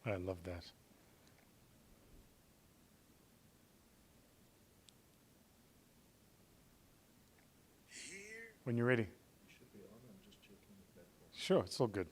I love that. When you're ready. Sure, it's all good.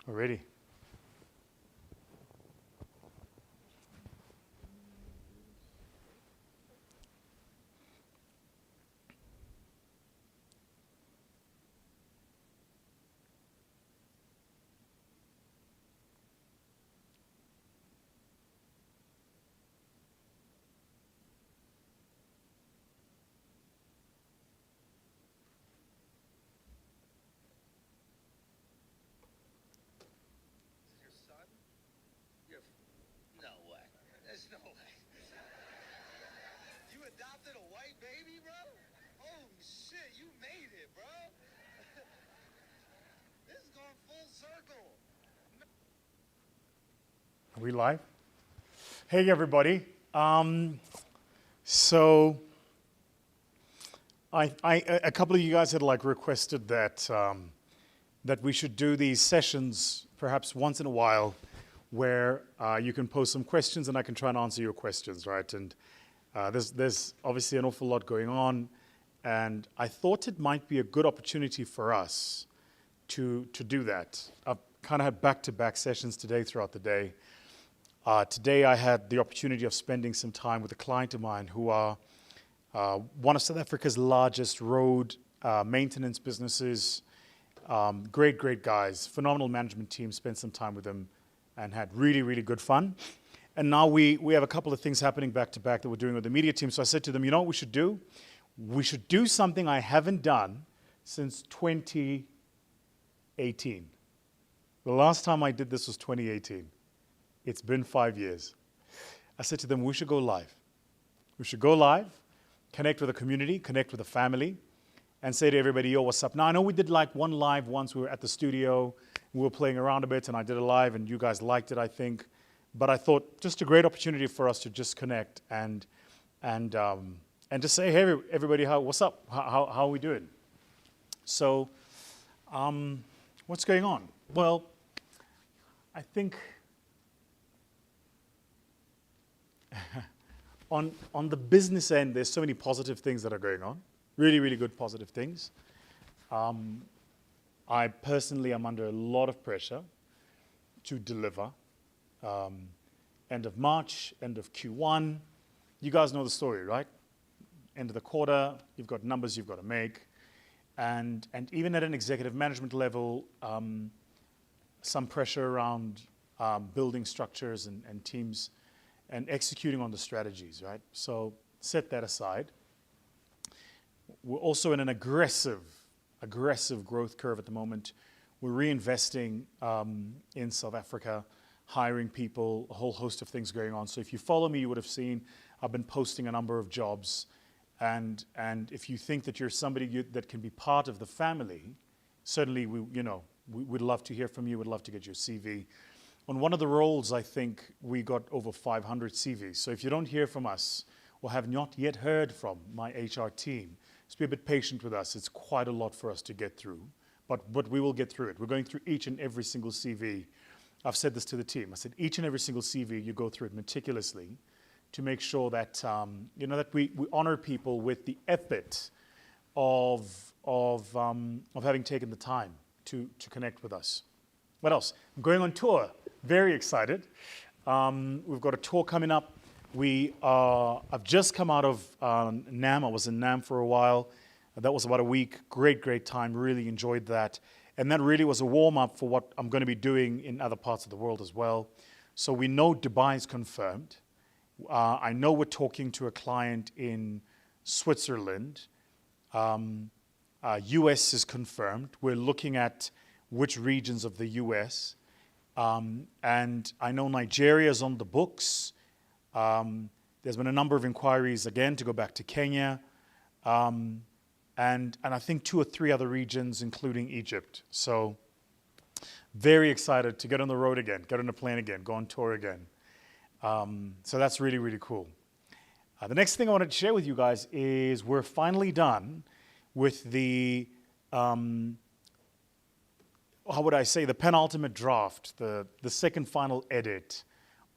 Already. Your son? No way. There's no way. You adopted a white baby, bro? Holy shit, you made it, bro. This is going full circle. Are we live? Hey, everybody. So, a couple of you guys had requested that that we should do these sessions perhaps once in a while, where you can post some questions and I can try and answer your questions, right? And there's obviously an awful lot going on, and I thought it might be a good opportunity for us to do that. I've kind of had back-to-back sessions today throughout the day. Today I had the opportunity of spending some time with a client of mine who are one of South Africa's largest road maintenance businesses. Great guys, phenomenal management team, spent some time with them and had really good fun. And now we have a couple of things happening back to back that we're doing with the media team. So I said to them, you know what we should do? We should do something I haven't done since 2018. The last time I did this was 2018. It's been 5 years. I said to them, we should go live. We should go live, connect with the community, connect with the family, and say to everybody, yo, what's up? Now, I know we did one live once. We were at the studio. We were playing around a bit, and I did a live, and you guys liked it, I think. But I thought just a great opportunity for us to just connect and just say, hey, everybody, what's up? How are we doing? So, what's going on? Well, I think on the business end, there's so many positive things that are going on. Really good positive things. I personally am under a lot of pressure to deliver. End of March, end of Q1. You guys know the story, right? End of the quarter, you've got numbers you've got to make. And even at an executive management level, some pressure around building structures and teams and executing on the strategies, right? So set that aside. We're also in an aggressive growth curve at the moment. We're reinvesting in South Africa, hiring people, a whole host of things going on. So if you follow me, you would have seen I've been posting a number of jobs. And if you think that you're somebody that can be part of the family, certainly we'd love to hear from you. We'd love to get your CV. On one of the roles, I think we got over 500 CVs. So if you don't hear from us or have not yet heard from my HR team, just be a bit patient with us. It's quite a lot for us to get through, but we will get through it. We're going through each and every single CV. I've said this to the team. I said each and every single CV, you go through it meticulously to make sure that that we honor people with the effort of having taken the time to connect with us. What else? I'm going on tour. Very excited. We've got a tour coming up. I've just come out of NAM. I was in NAM for a while. That was about a week. Great time. Really enjoyed that. And that really was a warm-up for what I'm going to be doing in other parts of the world as well. So we know Dubai is confirmed. I know we're talking to a client in Switzerland. US is confirmed. We're looking at which regions of the US. And I know Nigeria is on the books. There's been a number of inquiries again to go back to Kenya. And I think 2 or 3 other regions, including Egypt. So very excited to get on the road again, get on a plane again, go on tour again. So that's really, really cool. The next thing I wanted to share with you guys is we're finally done with the, how would I say, the penultimate draft, the second final edit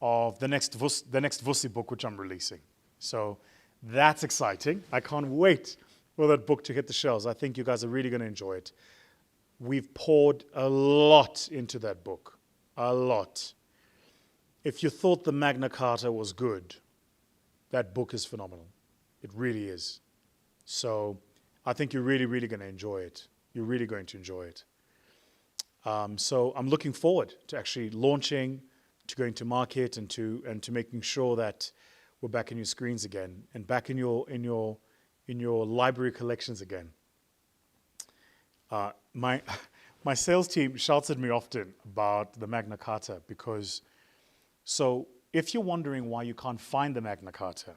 of the next Vusi book, which I'm releasing. So that's exciting. I can't wait for that book to hit the shelves. I think you guys are really going to enjoy it. We've poured a lot into that book, a lot. If you thought the Magna Carta was good, that book is phenomenal. It really is. So I think you're really, really going to enjoy it. You're really going to enjoy it. So I'm looking forward to actually launching, to going to market, and to making sure that we're back in your screens again and back in your library collections again. My sales team shouts at me often about the Magna Carta because, so if you're wondering why you can't find the Magna Carta,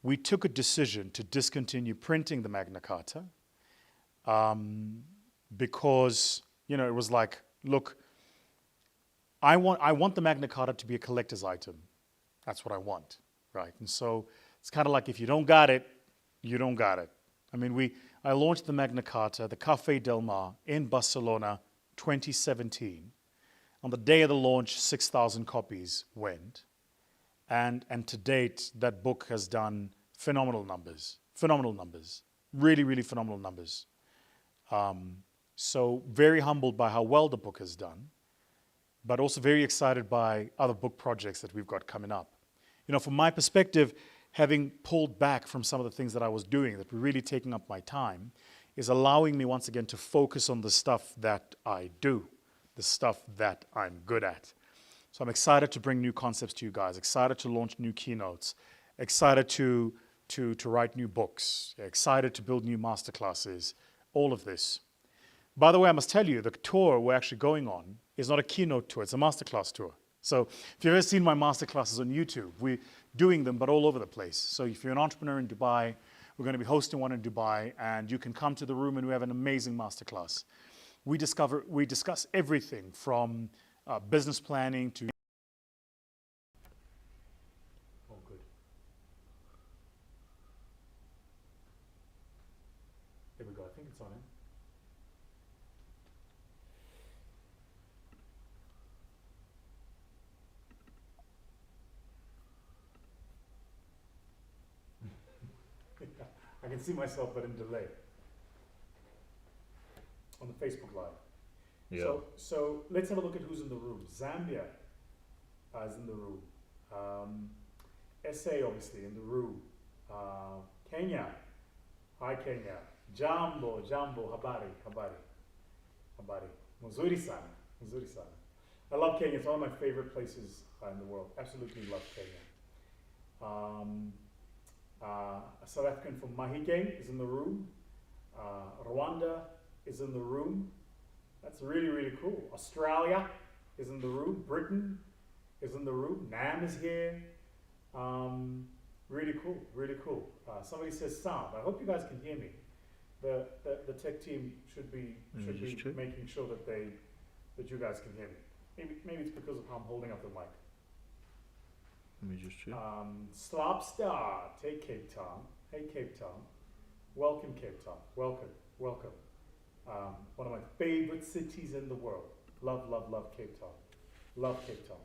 we took a decision to discontinue printing the Magna Carta because, it was like, look, I want the Magna Carta to be a collector's item. That's what I want, right? And so it's kind of like if you don't got it, you don't got it. I mean, I launched the Magna Carta, the Café Del Mar in Barcelona, 2017. On the day of the launch, 6,000 copies went. And to date, that book has done phenomenal numbers. Phenomenal numbers. Really, really phenomenal numbers. So very humbled by how well the book has done, but also very excited by other book projects that we've got coming up. From my perspective, having pulled back from some of the things that I was doing that were really taking up my time is allowing me once again to focus on the stuff that I do, the stuff that I'm good at. So I'm excited to bring new concepts to you guys, excited to launch new keynotes, excited to write new books, excited to build new masterclasses, all of this. By the way, I must tell you, the tour we're actually going on is not a keynote tour, it's a masterclass tour. So if you've ever seen my masterclasses on YouTube, we're doing them, but all over the place. So if you're an entrepreneur in Dubai, we're going to be hosting one in Dubai, and you can come to the room and we have an amazing masterclass. We discuss everything from business planning to... Oh, good. Here we go, I think it's on it. I can see myself, but in delay. On the Facebook Live. Yeah. So let's have a look at who's in the room. Zambia is in the room. SA obviously in the room. Kenya. Hi Kenya. Jambo, habari. Muzuri sana. I love Kenya. It's one of my favorite places in the world. Absolutely love Kenya. A South African from Mahikeng is in the room. Rwanda is in the room. That's really, really cool. Australia is in the room. Britain is in the room. Nam is here. Really cool, really cool. Somebody says sound. I hope you guys can hear me. The tech team should be making sure that you guys can hear me. Maybe it's because of how I'm holding up the mic. Let me just check. Slopstar, hey Cape Town. Hey Cape Town. Welcome Cape Town. Welcome. One of my favorite cities in the world. Love Cape Town. Love Cape Town.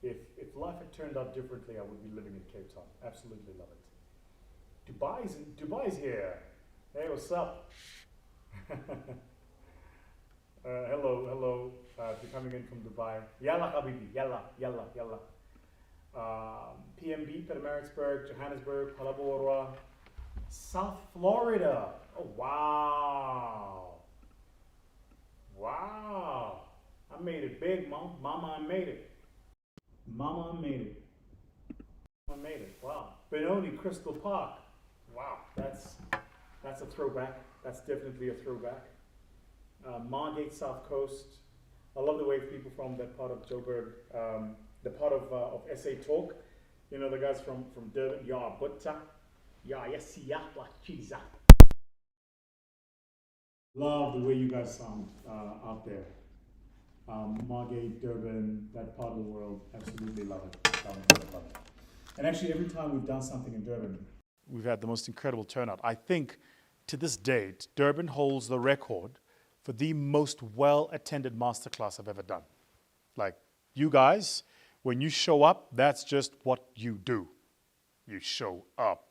If life had turned out differently, I would be living in Cape Town. Absolutely love it. Dubai's here. Hey, what's up? Hello. If you're coming in from Dubai. Yalla habibi. Yalla. PMB, Pietermaritzburg, Johannesburg, Palabora, South Florida. Oh, wow. I made it big, Mom. Mama, I made it. Wow. Benoni, Crystal Park. Wow, That's a throwback. That's definitely a throwback. Margate, South Coast. I love the way people from that part of Joburg, the part of SA talk. You know, the guys from Durban. Ya, butta. Ya, yes, ya, la cheesa. Love the way you guys sound out there. Margate, Durban, that part of the world, absolutely love it. Love it, love it, love it. And actually, every time we've done something in Durban, we've had the most incredible turnout. I think to this date, Durban holds the record for the most well-attended masterclass I've ever done. Like, you guys, when you show up, that's just what you do. You show up.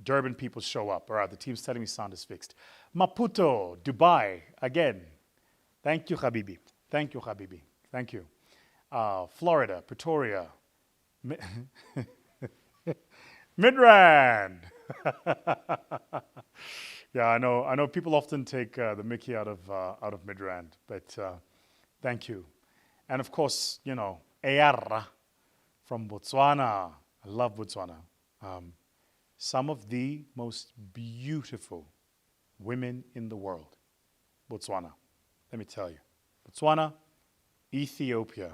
Durban people show up. All right, the team's telling me sound is fixed. Maputo, Dubai, again. Thank you, Habibi. Thank you, Habibi. Thank you. Florida, Pretoria. Midrand. Yeah, I know. People often take the Mickey out of Midrand, but thank you. And of course, you know, Eara from Botswana. I love Botswana. Some of the most beautiful women in the world. Botswana. Let me tell you. Botswana, Ethiopia,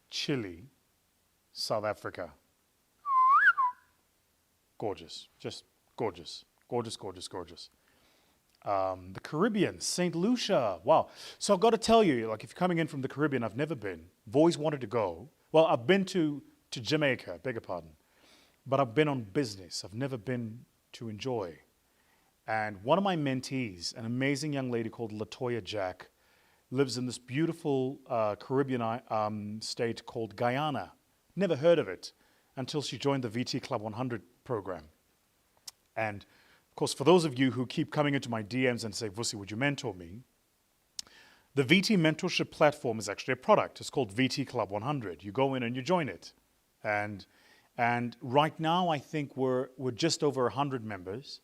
Chile, South Africa. Gorgeous. Just gorgeous. Gorgeous, gorgeous, gorgeous. The Caribbean, St. Lucia. Wow. So I've got to tell you, like, if you're coming in from the Caribbean, I've never been. I've always wanted to go. Well, I've been to Jamaica, beg your pardon. But I've been on business. I've never been to enjoy. And one of my mentees, an amazing young lady called Latoya Jack, lives in this beautiful Caribbean state called Guyana. Never heard of it until she joined the VT Club 100 program. And of course, for those of you who keep coming into my DMs and say, Vusi, would you mentor me? The VT mentorship platform is actually a product. It's called VT Club 100. You go in and you join it. And right now, I think we're just over 100 members.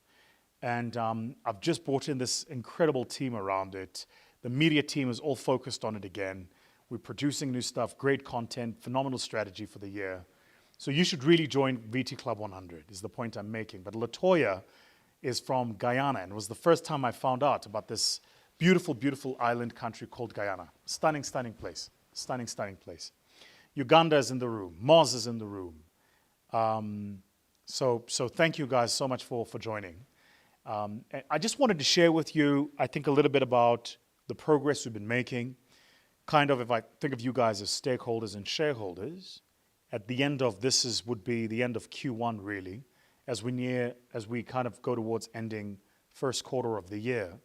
And I've just brought in this incredible team around it. The media team is all focused on it again. We're producing new stuff, great content, phenomenal strategy for the year. So you should really join VT Club 100 is the point I'm making. But Latoya is from Guyana, and it was the first time I found out about this beautiful, beautiful island country called Guyana. Stunning, stunning place. Stunning, stunning place. Uganda is in the room. Moz is in the room. So thank you guys so much for joining. I just wanted to share with you, I think, a little bit about the progress we've been making. Kind of, if I think of you guys as stakeholders and shareholders, at the end of would be the end of Q1 really, as we kind of go towards ending first quarter of the year.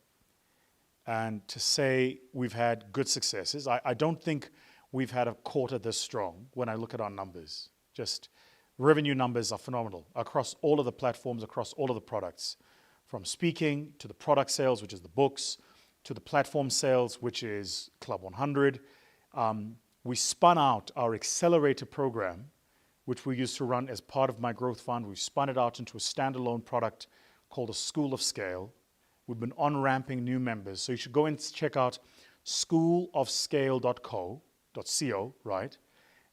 And to say we've had good successes, I don't think we've had a quarter this strong when I look at our numbers. Just revenue numbers are phenomenal across all of the platforms, across all of the products, from speaking to the product sales, which is the books, to the platform sales, which is Club 100. We spun out our accelerator program, which we used to run as part of my growth fund. We spun it out into a standalone product called a School of Scale. We've been on-ramping new members. So you should go and check out schoolofscale.co, right?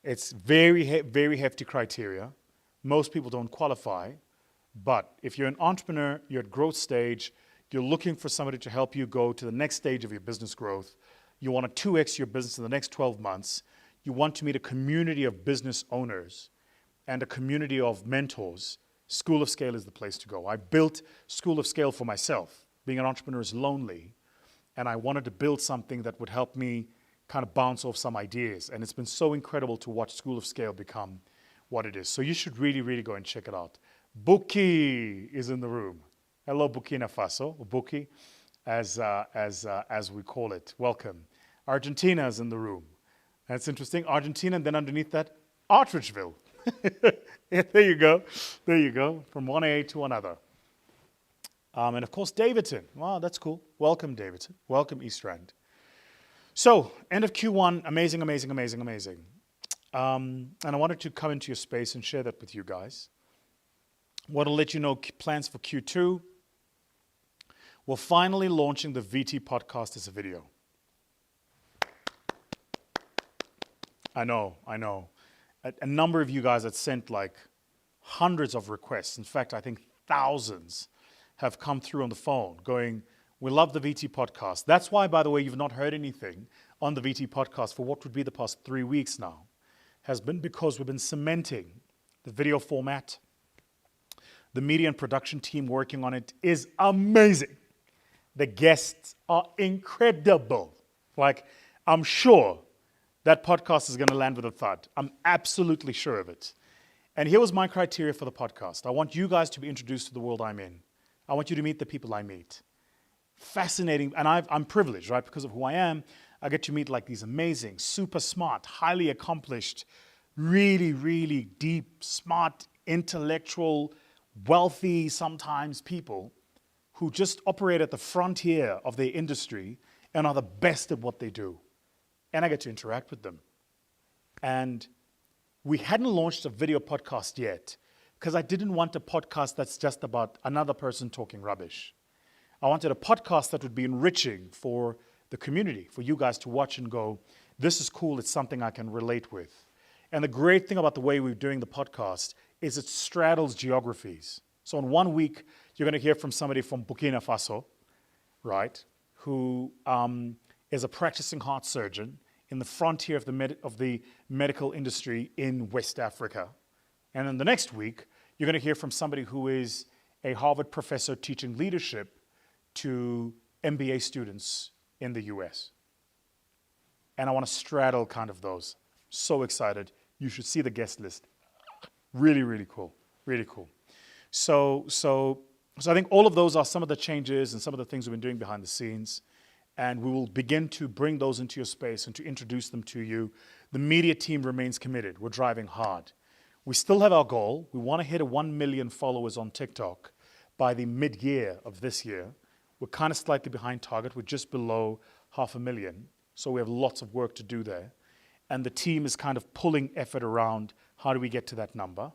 It's very, very hefty criteria. Most people don't qualify. But if you're an entrepreneur, you're at growth stage, you're looking for somebody to help you go to the next stage of your business growth, you want to 2x your business in the next 12 months, you want to meet a community of business owners and a community of mentors, School of Scale is the place to go. I built School of Scale for myself. Being an entrepreneur is lonely, and I wanted to build something that would help me kind of bounce off some ideas. And it's been so incredible to watch School of Scale become what it is. So you should really, really go and check it out. Buki is in the room. Hello, Burkina Faso, or Buki, as we call it. Welcome. Argentina is in the room. That's interesting. Argentina, and then underneath that, Artridgeville. Yeah, there you go. There you go. From one A to another. And of course, Davidson. Wow, that's cool. Welcome, Davidson. Welcome, East Rand. So, end of Q1, amazing, amazing, amazing, amazing. And I wanted to come into your space and share that with you guys. Want to let you know plans for Q2. We're finally launching the VT podcast as a video. I know. A number of you guys had sent like hundreds of requests. In fact, I think thousands have come through on the phone going, we love the VT podcast. That's why, by the way, you've not heard anything on the VT podcast for what would be the past 3 weeks now, has been because we've been cementing the video format. The media and production team working on it is amazing. The guests are incredible. Like, I'm sure that podcast is going to land with a thud. I'm absolutely sure of it. And here was my criteria for the podcast. I want you guys to be introduced to the world I'm in. I want you to meet the people I meet. Fascinating. And I'm privileged, right? Because of who I am, I get to meet like these amazing, super smart, highly accomplished, really, really deep, smart, intellectual, wealthy sometimes people who just operate at the frontier of their industry and are the best at what they do. And I get to interact with them. And we hadn't launched a video podcast yet because I didn't want a podcast that's just about another person talking rubbish. I wanted a podcast that would be enriching for the community, for you guys to watch and go, this is cool, it's something I can relate with. And the great thing about the way we're doing the podcast is it straddles geographies. So in 1 week, you're going to hear from somebody from Burkina Faso, right, who is a practicing heart surgeon in the frontier of the medical industry in West Africa. And then the next week, you're going to hear from somebody who is a Harvard professor teaching leadership to MBA students in the US. And I want to straddle kind of those. So excited. You should see the guest list. Really, really cool. Really cool. So I think all of those are some of the changes and some of the things we've been doing behind the scenes. And we will begin to bring those into your space and to introduce them to you. The media team remains committed. We're driving hard. We still have our goal. We want to hit 1 million followers on TikTok by the mid-year of this year. We're kind of slightly behind target. We're just below 500,000. So we have lots of work to do there. And the team is kind of pulling effort around how do we get to that number.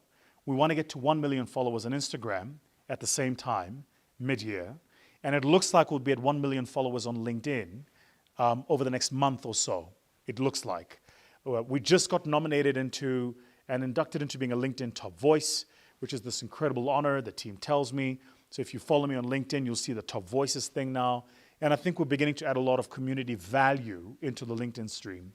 We want to get to 1 million followers on Instagram at the same time, mid-year. And it looks like we'll be at 1 million followers on LinkedIn over the next month or so, it looks like. We just got nominated into and inducted into being a LinkedIn Top Voice, which is this incredible honor, the team tells me. So if you follow me on LinkedIn, you'll see the Top Voices thing now. And I think we're beginning to add a lot of community value into the LinkedIn stream.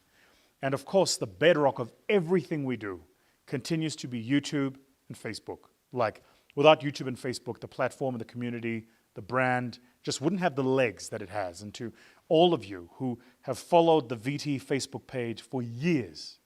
And of course, the bedrock of everything we do continues to be YouTube and Facebook. Like, without YouTube and Facebook, the platform and the community, the brand just wouldn't have the legs that it has. And to all of you who have followed the VT Facebook page for years,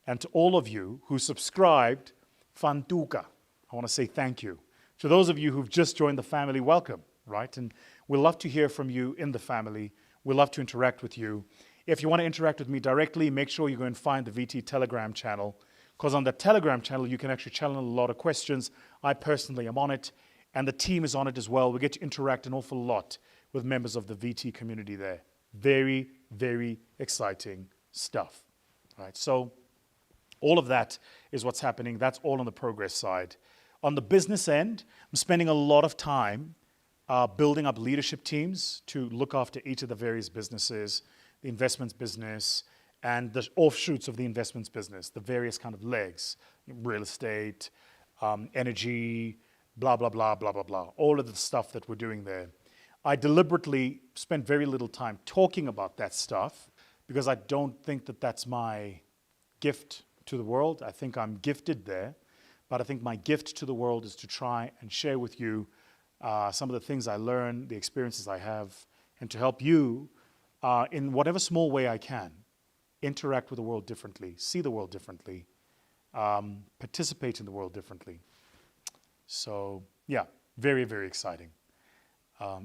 and to all of you who subscribed, Fantuka, I want to say thank you. To those of you who've just joined the family, welcome, right? And we'd love to hear from you in the family. We'd love to interact with you. If you want to interact with me directly, make sure you go and find the VT Telegram channel, because on the Telegram channel, you can actually channel a lot of questions. I personally am on it, and the team is on it as well. We get to interact an awful lot with members of the VT community there. Very, very exciting stuff, right? So all of that is what's happening. That's all on the progress side. On the business end, I'm spending a lot of time building up leadership teams to look after each of the various businesses, the investments business, and the offshoots of the investments business, the various kind of legs, real estate, energy, blah, blah, blah, blah, blah, blah, all of the stuff that we're doing there. I deliberately spent very little time talking about that stuff because I don't think that that's my gift to the world. I think I'm gifted there, but I think my gift to the world is to try and share with you some of the things I learned, the experiences I have, and to help you in whatever small way I can interact with the world differently, see the world differently, participate in the world differently. So yeah, very, very exciting.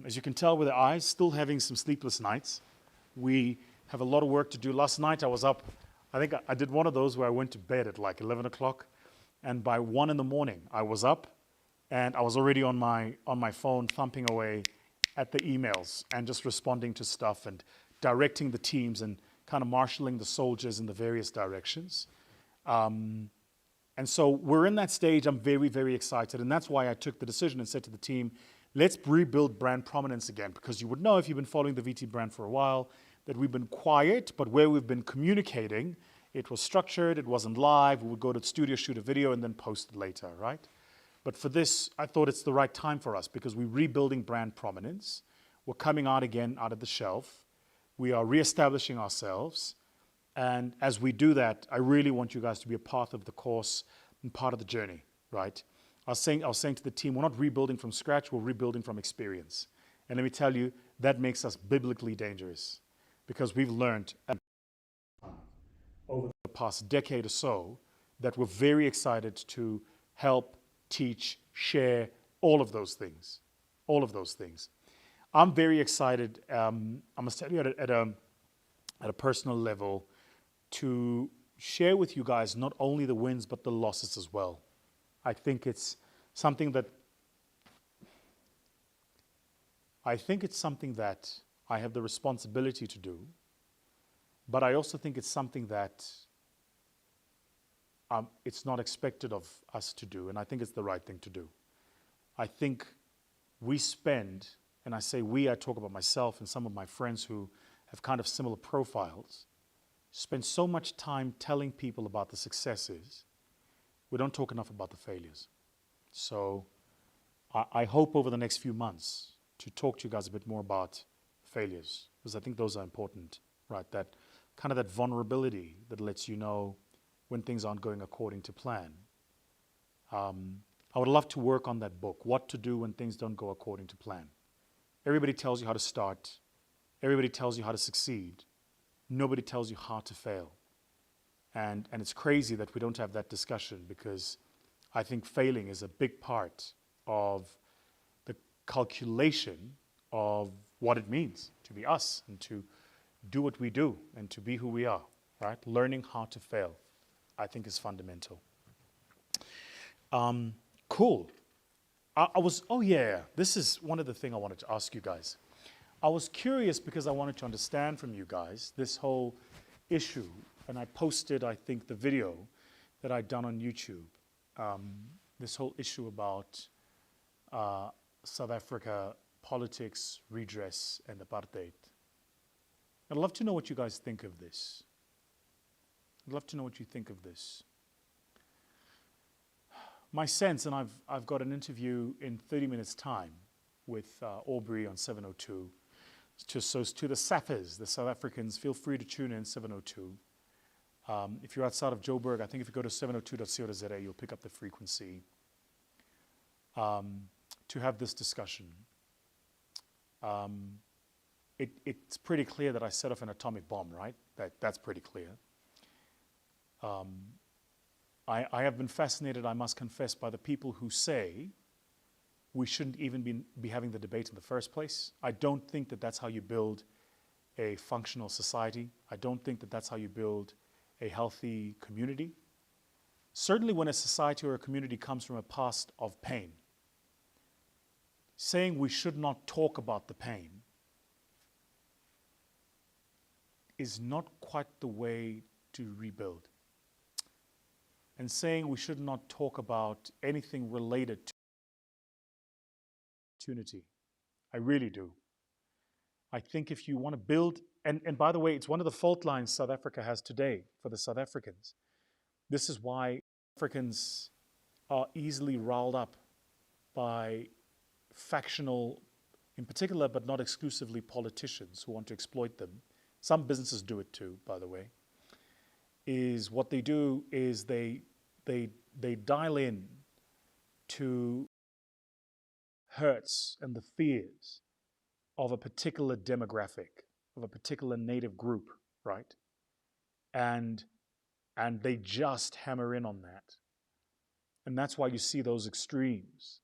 As you can tell with the eyes, still having some sleepless nights. We have a lot of work to do. Last night I was up, I think I did one of those where I went to bed at like 11 o'clock, and by 1 in the morning I was up and I was already on my phone thumping away at the emails and just responding to stuff and directing the teams and kind of marshaling the soldiers in the various directions. And so we're in that stage. I'm very, very excited. And that's why I took the decision and said to the team, let's rebuild brand prominence again, because you would know if you've been following the VT brand for a while that we've been quiet, but where we've been communicating It was structured, it wasn't live. We would go to the studio, shoot a video, and then post it later, right? But for this, I thought it's the right time for us because we're rebuilding brand prominence. We're coming out again out of the shelf. We are reestablishing ourselves. And as we do that, I really want you guys to be a part of the course and part of the journey, right? I was saying to the team, we're not rebuilding from scratch, we're rebuilding from experience. And let me tell you, that makes us biblically dangerous because we've learned over the past decade or so that we're very excited to help, teach, share, all of those things. All of those things. I'm very excited, I must tell you at a personal level, to share with you guys not only the wins but the losses as well. I think it's something that I have the responsibility to do, but I also think it's something that it's not expected of us to do, and I think it's the right thing to do. I think we spend, and I say we, I talk about myself and some of my friends who have kind of similar profiles, spend so much time telling people about the successes, we don't talk enough about the failures. So I hope over the next few months to talk to you guys a bit more about failures, because I think those are important, right? That kind of that vulnerability that lets you know when things aren't going according to plan. I would love to work on that book, What to Do When Things Don't Go According to Plan. Everybody tells you how to start. Everybody tells you how to succeed. Nobody tells you how to fail. And it's crazy that we don't have that discussion because I think failing is a big part of the calculation of what it means to be us and to do what we do and to be who we are, right? Learning how to fail, I think, is fundamental. Cool. This is one of the things I wanted to ask you guys. I was curious because I wanted to understand from you guys this whole issue, and I posted, I think, the video that I'd done on YouTube, this whole issue about South Africa politics, redress, and apartheid. I'd love to know what you guys think of this. I'd love to know what you think of this. My sense, and I've got an interview in 30 minutes' time with Aubrey on 702. So to the Saffers, the South Africans, feel free to tune in 702. If you're outside of Joburg, I think if you go to 702.co.za, you'll pick up the frequency to have this discussion. It's pretty clear that I set off an atomic bomb, right? That's pretty clear. I have been fascinated, I must confess, by the people who say we shouldn't even be having the debate in the first place. I don't think that that's how you build a functional society. I don't think that that's how you build a healthy community. Certainly when a society or a community comes from a past of pain, saying we should not talk about the pain is not quite the way to rebuild. And saying we should not talk about anything related to opportunity. I really do. I think if you want to build, and by the way, it's one of the fault lines South Africa has today for the South Africans. This is why Africans are easily riled up by factional, in particular, but not exclusively, politicians who want to exploit them. Some businesses do it too, by the way. Is what they do is they dial in to hurts and the fears of a particular demographic, of a particular native group, right? And they just hammer in on that. And that's why you see those extremes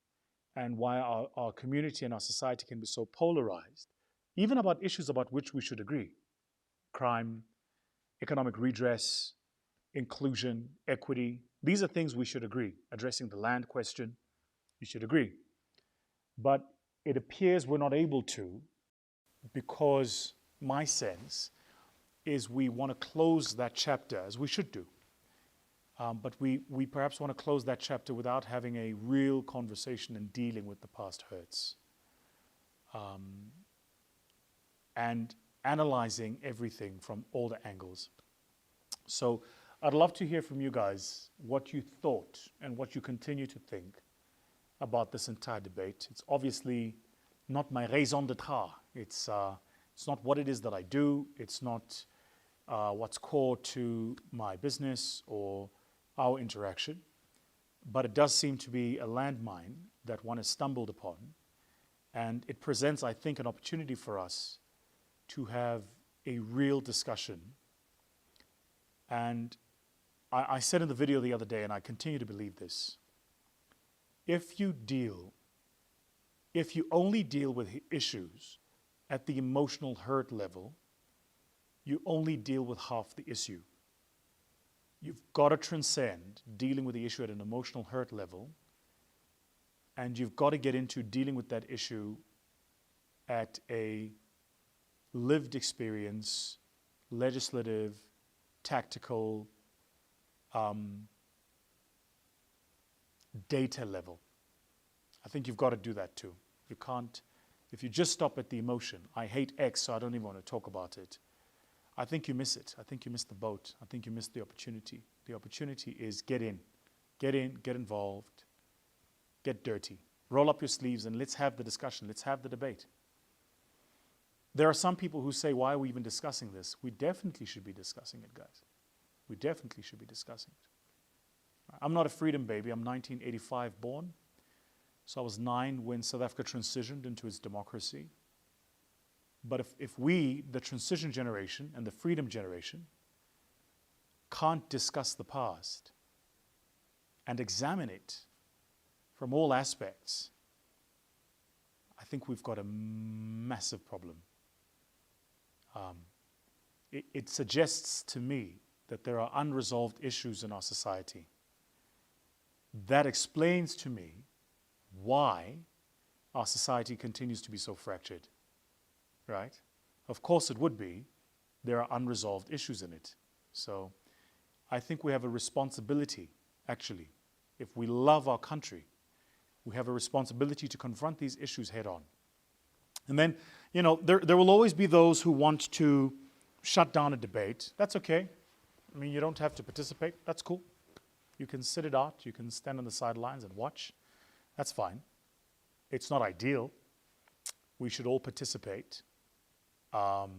and why our community and our society can be so polarized, even about issues about which we should agree. Crime, economic redress, inclusion, equity. These are things we should agree. Addressing the land question, we should agree. But it appears we're not able to because my sense is we want to close that chapter, as we should do. But we perhaps want to close that chapter without having a real conversation and dealing with the past hurts. And analyzing everything from all the angles. So I'd love to hear from you guys what you thought and what you continue to think about this entire debate. It's obviously not my raison d'etre. It's not what it is that I do. It's not what's core to my business or our interaction. But it does seem to be a landmine that one has stumbled upon. And it presents, I think, an opportunity for us to have a real discussion. And I said in the video the other day, and I continue to believe this, if you only deal with issues at the emotional hurt level, you only deal with half the issue. You've got to transcend dealing with the issue at an emotional hurt level, and you've got to get into dealing with that issue at a lived experience, legislative, tactical, data level. I think you've got to do that too. You can't, if you just stop at the emotion, I hate X, so I don't even want to talk about it. I think you miss it. I think you miss the boat. I think you miss the opportunity. The opportunity is get get involved, get dirty. Roll up your sleeves and let's have the discussion. Let's have the debate. There are some people who say, why are we even discussing this? We definitely should be discussing it, guys. We definitely should be discussing it. I'm not a freedom baby. I'm 1985 born. So I was 9 when South Africa transitioned into its democracy. But if we, the transition generation and the freedom generation, can't discuss the past and examine it from all aspects, I think we've got a massive problem. It suggests to me that there are unresolved issues in our society. That explains to me why our society continues to be so fractured, right? Of course it would be. There are unresolved issues in it. So I think we have a responsibility, actually. If we love our country, we have a responsibility to confront these issues head on. And then, you know, there will always be those who want to shut down a debate. That's okay. I mean, you don't have to participate. That's cool. You can sit it out. You can stand on the sidelines and watch. That's fine. It's not ideal. We should all participate. No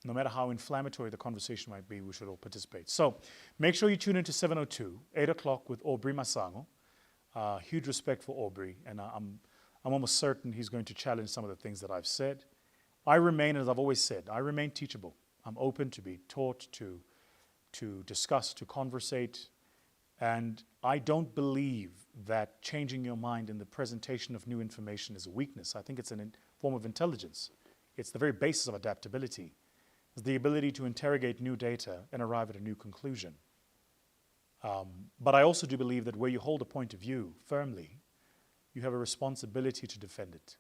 matter how inflammatory the conversation might be, we should all participate. So make sure you tune into 702, 8 o'clock with Aubrey Masango. Huge respect for Aubrey, and I'm almost certain he's going to challenge some of the things that I've said. I remain, as I've always said, I remain teachable. I'm open to be taught, to discuss, to conversate, and I don't believe that changing your mind in the presentation of new information is a weakness. I think it's a form of intelligence. It's the very basis of adaptability. It's the ability to interrogate new data and arrive at a new conclusion. But I also do believe that where you hold a point of view firmly, you have a responsibility to defend it.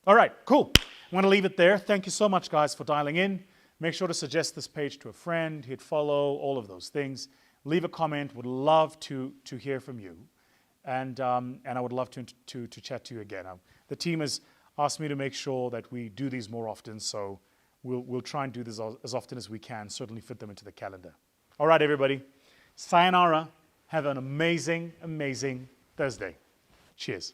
All right, cool. I'm going to leave it there. Thank you so much, guys, for dialing in. Make sure to suggest this page to a friend, hit follow, all of those things. Leave a comment. Would love to hear from you. And I would love to chat to you again. The team has asked me to make sure that we do these more often, so we'll try and do this as often as we can, certainly fit them into the calendar. All right, everybody. Sayonara. Have an amazing, amazing Thursday. Cheers.